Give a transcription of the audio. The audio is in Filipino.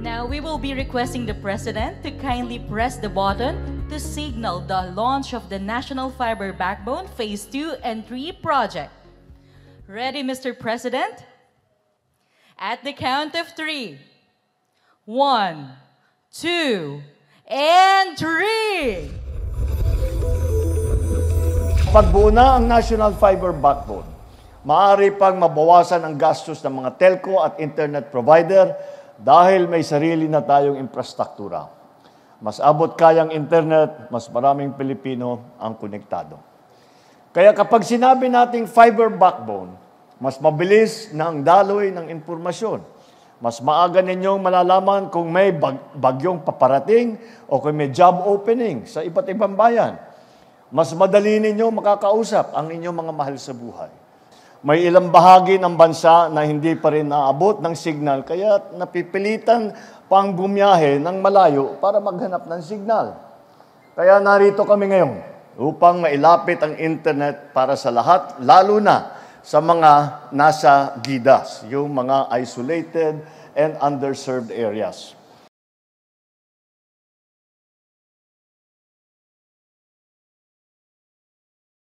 Now we will be requesting the President to kindly press the button to signal the launch of the National Fiber Backbone Phase 2 and 3 project. Ready, Mr. President? At the count of 3. 1, 2, and 3! Pagbuo na ang National Fiber Backbone, maaari pang mabawasan ang gastos ng mga telco at internet provider dahil may sarili na tayong infrastruktura. Mas abot kayang internet, mas maraming Pilipino ang konektado. Kaya kapag sinabi nating fiber backbone, mas mabilis na ang daloy ng impormasyon. Mas maaga ninyong malalaman kung may bagyong paparating o kung may job opening sa iba't ibang bayan. Mas madali ninyo makakausap ang inyong mga mahal sa buhay. May ilang bahagi ng bansa na hindi pa rin naabot ng signal, kaya napipilitan pang bumiyahe ng malayo para maghanap ng signal. Kaya narito kami ngayon upang mailapit ang internet para sa lahat, lalo na sa mga nasa gidas, yung mga isolated and underserved areas.